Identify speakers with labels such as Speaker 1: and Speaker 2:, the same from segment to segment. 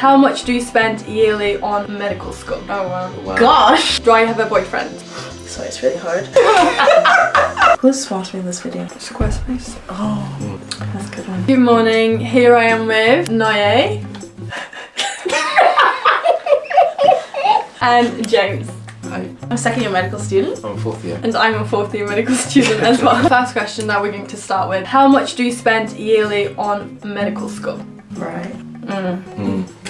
Speaker 1: How much do you spend yearly on medical school?
Speaker 2: Oh wow.
Speaker 3: Gosh!
Speaker 1: Do I have a boyfriend?
Speaker 3: Sorry, it's really hard. Who's sponsoring this video?
Speaker 1: Squarespace.
Speaker 3: Oh, that's a good one.
Speaker 1: Good morning. Here I am with Noye and James.
Speaker 4: Hi,
Speaker 3: I'm second year medical student.
Speaker 4: I'm fourth year.
Speaker 1: And I'm a fourth year medical student as well. First question that we're going to start with. How much do you spend yearly on medical school?
Speaker 3: Right.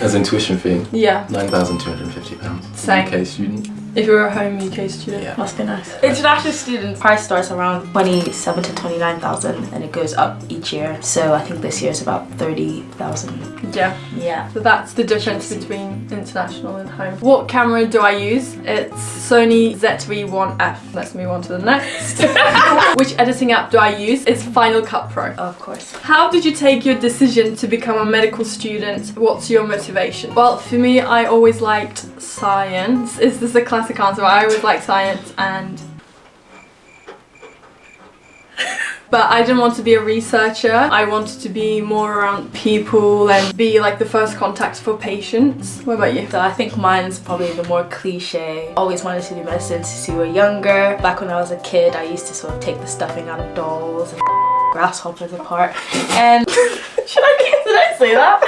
Speaker 4: As in tuition fee,
Speaker 1: Yeah.
Speaker 4: £9,250.
Speaker 1: Same.
Speaker 4: UK student.
Speaker 1: If you're a home UK student.
Speaker 4: Yeah.
Speaker 3: Must be nice. International students price starts around 27 to 29,000 and it goes up each year. So I think this year is about 30,000.
Speaker 1: Yeah.
Speaker 3: Yeah.
Speaker 1: So that's the difference between international and home. What camera do I use? It's Sony ZV-1F. Let's move on to the next. Which editing app do I use? It's Final Cut Pro.
Speaker 3: Of course.
Speaker 1: How did you take your decision to become a medical student? What's your motivation? Well, for me, I always liked science. Is this a classic answer? I always liked science but I didn't want to be a researcher. I wanted to be more around people and be like the first contact for patients. What about you?
Speaker 3: So I think mine's probably the more cliche. Always wanted to do medicine since we were younger. Back when I was a kid, I used to sort of take the stuffing out of dolls and grasshoppers apart. And did I say that?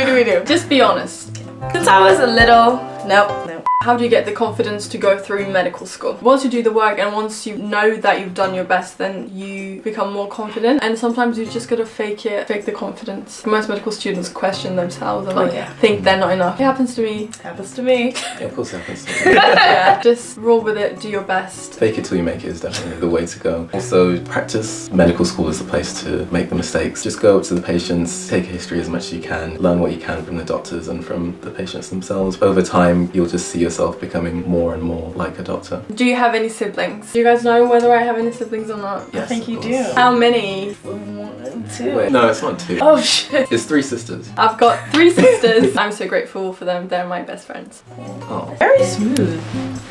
Speaker 3: Redo.
Speaker 1: Just be honest.
Speaker 3: Since I was a little, nope.
Speaker 1: How do you get the confidence to go through medical school? Once you do the work and once you know that you've done your best, then you become more confident, and sometimes you just gotta fake the confidence. Most medical students question themselves and think they're not enough. It happens to me.
Speaker 3: Happens to me.
Speaker 4: Yeah, of course it happens to me.
Speaker 1: Yeah, just roll with it, do your best.
Speaker 4: Fake it till you make it is definitely the way to go. Also, practice. Medical school is the place to make the mistakes. Just go up to the patients, take a history as much as you can, learn what you can from the doctors and from the patients themselves. Over time, you'll just see yourself becoming more and more like a doctor.
Speaker 1: Do you have any siblings? Do you guys know whether I have any siblings or not?
Speaker 4: Yes,
Speaker 3: I think
Speaker 4: of
Speaker 3: you
Speaker 4: course.
Speaker 3: do.
Speaker 1: How many?
Speaker 3: 1, 2.
Speaker 4: Wait, no, it's not 2.
Speaker 3: Oh shit.
Speaker 4: It's 3 sisters.
Speaker 1: I've got 3 sisters. I'm so grateful for them. They're my best friends.
Speaker 4: Oh.
Speaker 3: Very smooth.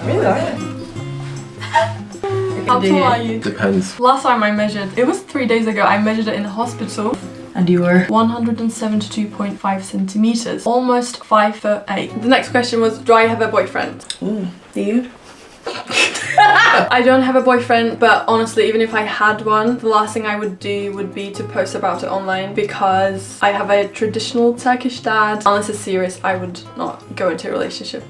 Speaker 3: I really like it.
Speaker 1: How tall are you?
Speaker 4: Depends.
Speaker 1: Last time I measured, it was 3 days ago, I measured it in the hospital.
Speaker 3: And you were?
Speaker 1: 172.5 centimeters, almost 5'8". The next question was, do I have a boyfriend?
Speaker 3: Ooh, do you?
Speaker 1: I don't have a boyfriend, but honestly, even if I had one, the last thing I would do would be to post about it online, because I have a traditional Turkish dad. Unless it's serious, I would not go into a relationship.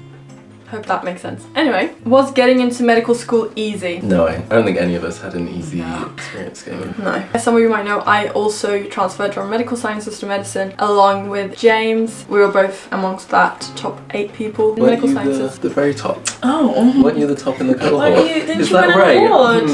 Speaker 1: Hope that makes sense. Anyway, was getting into medical school easy?
Speaker 4: No, I don't think any of us had an easy experience going in.
Speaker 1: No. As some of you might know, I also transferred from medical sciences to medicine along with James. We were both amongst that top 8 people in medical sciences.
Speaker 4: The very top?
Speaker 3: Oh.
Speaker 4: Weren't you the top in the cohort?
Speaker 3: Didn't
Speaker 4: Is
Speaker 3: you win
Speaker 4: that
Speaker 3: an
Speaker 4: right?
Speaker 3: award?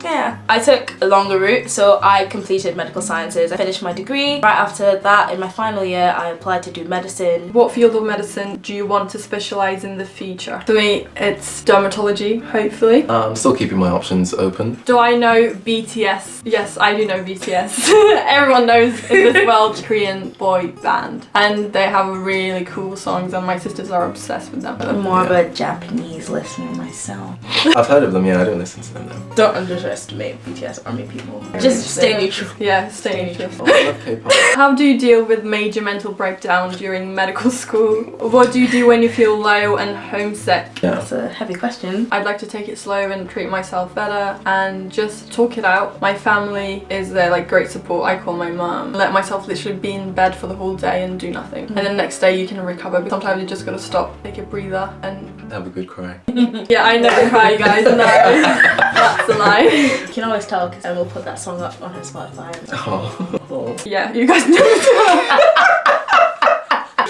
Speaker 3: Yeah. I took a longer route, so I completed medical sciences. I finished my degree. Right after that, in my final year, I applied to do medicine.
Speaker 1: What field of medicine do you want to specialise in the future? For me, it's dermatology, hopefully.
Speaker 4: I'm still keeping my options open.
Speaker 1: Do I know BTS? Yes, I do know BTS. Everyone knows in this world, Korean boy band. And they have really cool songs and my sisters are obsessed with them.
Speaker 3: I'm more of a Japanese listener myself.
Speaker 4: I've heard of them, yeah, I don't listen to them though.
Speaker 3: Don't underestimate BTS army people. Just stay neutral.
Speaker 1: Yeah, stay neutral.
Speaker 4: Oh, I love K-pop.
Speaker 1: How do you deal with major mental breakdown during medical school? What do you do when you feel low and homesick?
Speaker 4: Yeah.
Speaker 3: That's a heavy question.
Speaker 1: I'd like to take it slow and treat myself better and just talk it out. My family is their like great support. I call my mum. Let myself literally be in bed for the whole day and do nothing. And then next day you can recover. But sometimes you just gotta stop, take a breather and...
Speaker 4: Have a good cry.
Speaker 1: Yeah, I never cry, guys. No, that's a lie.
Speaker 3: You can always tell because I will put that song up on her Spotify.
Speaker 4: Oh.
Speaker 1: Yeah, you guys know.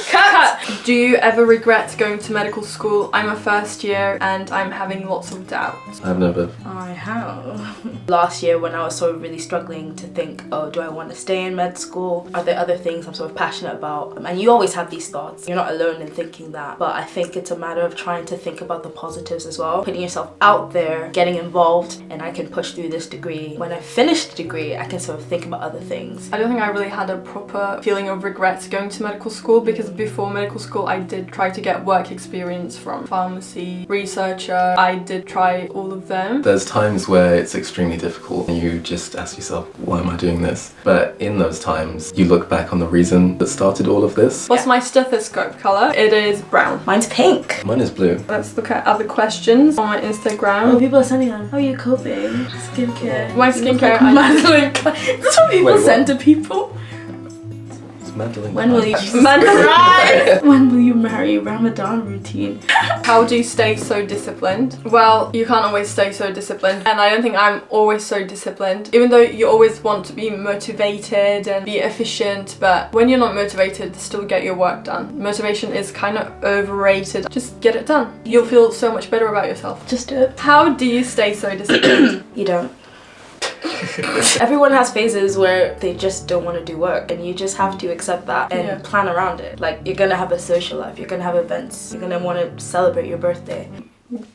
Speaker 1: Cut! Do you ever regret going to medical school? I'm a first year and I'm having lots of doubts.
Speaker 4: I've never.
Speaker 3: I have. Last year when I was sort of really struggling to think, oh, do I want to stay in med school? Are there other things I'm sort of passionate about? And you always have these thoughts. You're not alone in thinking that. But I think it's a matter of trying to think about the positives as well. Putting yourself out there, getting involved, and I can push through this degree. When I finish the degree, I can sort of think about other things.
Speaker 1: I don't think I really had a proper feeling of regret going to medical school because before medical school school, I did try to get work experience from pharmacy, researcher. I did try all of them.
Speaker 4: There's times where it's extremely difficult and you just ask yourself, why am I doing this? But in those times, you look back on the reason that started all of this.
Speaker 1: What's my stethoscope colour? It is brown.
Speaker 3: Mine's pink.
Speaker 4: Mine is blue.
Speaker 1: Let's look at other questions on my Instagram.
Speaker 3: Oh, people are sending on, how are you coping? Skincare.
Speaker 1: My skincare,
Speaker 3: That's what people
Speaker 4: Wait, what?
Speaker 3: send to people.
Speaker 4: It's mandolin.
Speaker 3: When will you
Speaker 1: Right.
Speaker 3: When will you marry? Ramadan routine.
Speaker 1: How do you stay so disciplined? Well, you can't always stay so disciplined, and I don't think I'm always so disciplined, even though you always want to be motivated and be efficient. But when you're not motivated, still get your work done. Motivation is kind of overrated. Just get it done. You'll feel so much better about yourself.
Speaker 3: Just do it.
Speaker 1: How do you stay so disciplined?
Speaker 3: You don't. Everyone has phases where they just don't want to do work, and you just have to accept that and plan around it. Like, you're gonna have a social life, you're gonna have events, you're gonna want to celebrate your birthday.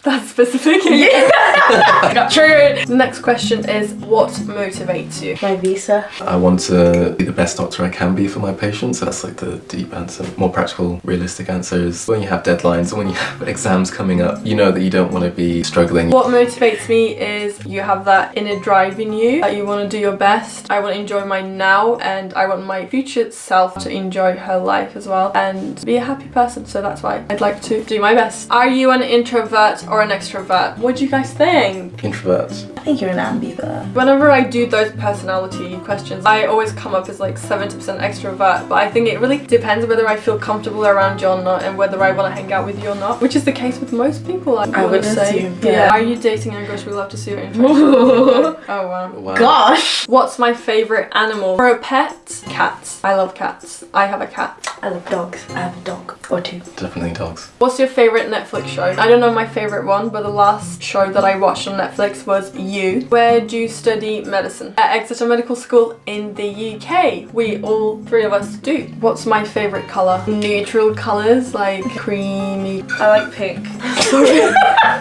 Speaker 1: That's specific.
Speaker 3: I got triggered.
Speaker 1: The next question is, what motivates you?
Speaker 3: My visa.
Speaker 4: I want to be the best doctor I can be for my patients. That's like the deep answer. More practical, realistic answer is when you have deadlines, when you have exams coming up, you know that you don't want to be struggling.
Speaker 1: What motivates me is you have that inner drive in you, that you want to do your best. I want to enjoy my now, and I want my future self to enjoy her life as well and be a happy person. So that's why I'd like to do my best. Are you an introvert or an extrovert? What do you guys think?
Speaker 4: Introvert.
Speaker 3: I think you're an ambivert.
Speaker 1: Whenever I do those personality questions, I always come up as like 70% extrovert, but I think it really depends whether I feel comfortable around you or not, and whether I want to hang out with you or not, which is the case with most people, I would say.
Speaker 3: assume.
Speaker 1: Yeah. Are you dating a girl? We love to see your introduction. Oh wow.
Speaker 4: Wow.
Speaker 3: Gosh!
Speaker 1: What's my favorite animal? For a pet? Cats. I love cats. I have a cat.
Speaker 3: I love dogs. I have a dog. Or two.
Speaker 4: Definitely dogs.
Speaker 1: What's your favorite Netflix show? I don't know my favorite one, but the last show that I watched on Netflix was You. Where do you study medicine? At Exeter Medical School in the UK. We all three of us do. What's my favorite colour? Neutral colours like creamy.
Speaker 3: I like pink. Sorry.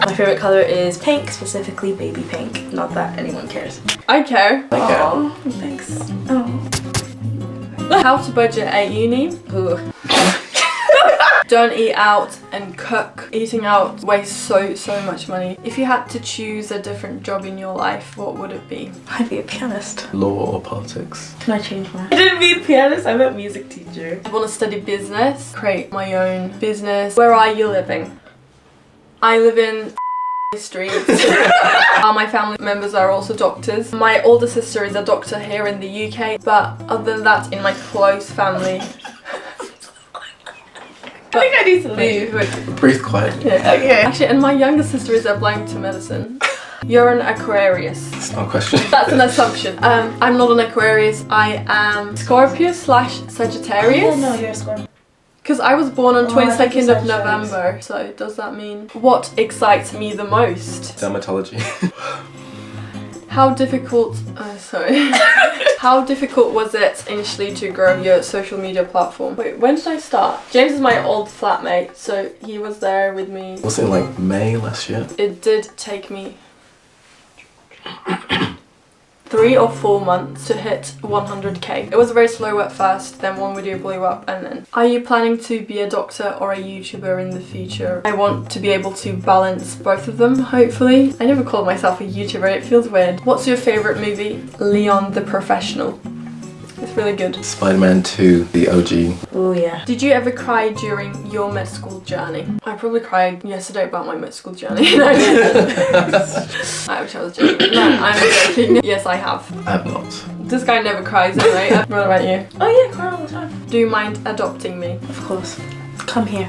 Speaker 3: My favorite colour is pink, specifically baby pink. Not that anyone cares.
Speaker 1: I care.
Speaker 4: Okay.
Speaker 3: Aw, thanks. Oh.
Speaker 1: How to budget at uni?
Speaker 3: Ooh.
Speaker 1: Don't eat out and cook. Eating out wastes so much money. If you had to choose a different job in your life, what would it be?
Speaker 3: I'd be a pianist.
Speaker 4: Law or politics?
Speaker 3: Can I change mine? I didn't mean pianist, I meant music teacher.
Speaker 1: I want to study business, create my own business. Where are you living? I live in street. All my family members are also doctors. My older sister is a doctor here in the UK, but other than that, in my close family.
Speaker 3: I think I need to leave.
Speaker 4: Breathe quietly.
Speaker 1: Yeah.
Speaker 3: Okay.
Speaker 1: Actually, and my younger sister is applying to medicine. You're an Aquarius.
Speaker 4: It's not a question.
Speaker 1: That's an assumption. I'm not an Aquarius. I am Scorpio / Sagittarius.
Speaker 3: Oh, no, you're a Scorpio.
Speaker 1: Because I was born on
Speaker 3: Oh, I think
Speaker 1: 22nd
Speaker 3: you're
Speaker 1: of
Speaker 3: Sagittarius.
Speaker 1: November. So does that mean what excites me the most?
Speaker 4: Dermatology.
Speaker 1: How difficult? How difficult was it initially to grow your social media platform? Wait, when did I start? James is my old flatmate, so he was there with me.
Speaker 4: Was it like May last year?
Speaker 1: It did take me 3 or 4 months to hit 100k. It was very slow at first, then one video blew up, and then. Are you planning to be a doctor or a YouTuber in the future? I want to be able to balance both of them, hopefully. I never called myself a YouTuber, it feels weird. What's your favourite movie? Leon the Professional. It's really good.
Speaker 4: Spider-Man 2, the OG.
Speaker 3: Oh yeah.
Speaker 1: Did you ever cry during your med school journey? I probably cried yesterday about my med school journey. I wish I was joking. No, I'm joking. Yes, I have.
Speaker 4: I have not.
Speaker 1: This guy never cries anyway. What about you?
Speaker 3: Oh yeah, cry all the time.
Speaker 1: Do you mind adopting me?
Speaker 3: Of course. Come here.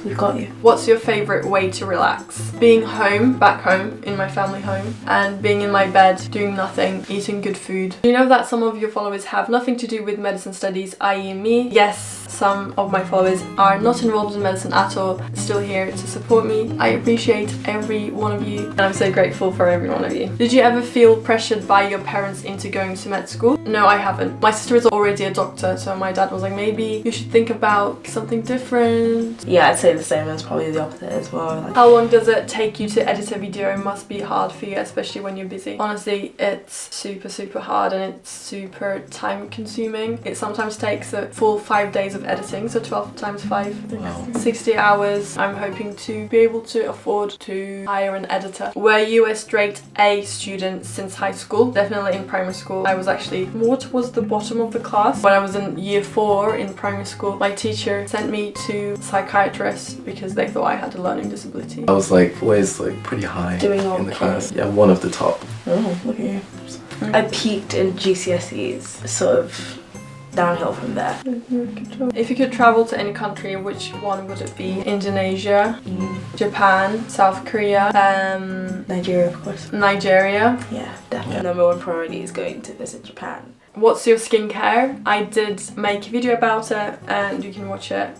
Speaker 3: We've got you.
Speaker 1: What's your favourite way to relax? Being home, back home, in my family home, and being in my bed, doing nothing, eating good food. Do you know that some of your followers have nothing to do with medicine studies, i.e. me? Yes, some of my followers are not involved in medicine at all, still here to support me. I appreciate every one of you, and I'm so grateful for every one of you. Did you ever feel pressured by your parents into going to med school? No, I haven't. My sister is already a doctor, so my dad was like, maybe you should think about something different.
Speaker 3: Yeah, I'd say the same, it's probably the opposite as well. Like,
Speaker 1: How long does it take you to edit a video? It must be hard for you, especially when you're busy. Honestly, it's super hard and it's super time consuming. It sometimes takes a full 5 days of editing, so 12 times 5.
Speaker 4: Wow.
Speaker 1: 60 hours. I'm hoping to be able to afford to hire an editor. Were you a straight A student since high school? Definitely in primary school. I was actually more towards the bottom of the class. When I was in year 4 in primary school, my teacher sent me to a psychiatrist because they thought I had a learning disability.
Speaker 4: I was like always like pretty high
Speaker 3: Doing
Speaker 4: in the
Speaker 3: okay.
Speaker 4: class. Yeah, one of the top.
Speaker 3: oh, look at you. I peaked in GCSEs, sort of downhill from there.
Speaker 1: If you could travel to any country, which one would it be? Indonesia, Japan, South Korea,
Speaker 3: Nigeria, of course.
Speaker 1: Nigeria.
Speaker 3: Yeah, definitely. Number one priority is going to visit Japan.
Speaker 1: What's your skincare? I did make a video about it and you can watch it.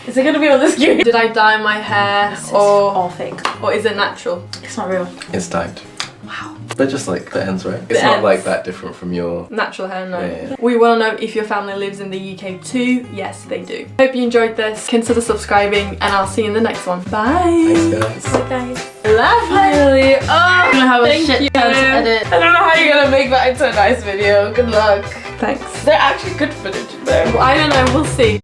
Speaker 3: Is it gonna be on the screen?
Speaker 1: Did I dye my hair
Speaker 3: It's
Speaker 1: or
Speaker 3: all fake.
Speaker 1: is it natural?
Speaker 3: It's not real.
Speaker 4: It's dyed.
Speaker 3: Wow.
Speaker 4: But just like the ends, right? It's
Speaker 1: The
Speaker 4: not
Speaker 1: ends.
Speaker 4: like that different from your...
Speaker 1: Natural hair, no.
Speaker 4: Yeah.
Speaker 1: We want to know if your family lives in the UK too. Yes, they do. Hope you enjoyed this. Consider subscribing and I'll see you in the next one. Bye!
Speaker 4: Thanks, guys.
Speaker 3: Bye, guys.
Speaker 1: Lovely! Oh,
Speaker 3: I'm gonna have a
Speaker 1: thank
Speaker 3: shit
Speaker 1: you.
Speaker 3: ton to edit. I don't know how you're gonna make that into a nice video. Good luck.
Speaker 1: Thanks.
Speaker 3: They're actually good footage in there.
Speaker 1: Well, I don't know, we'll see.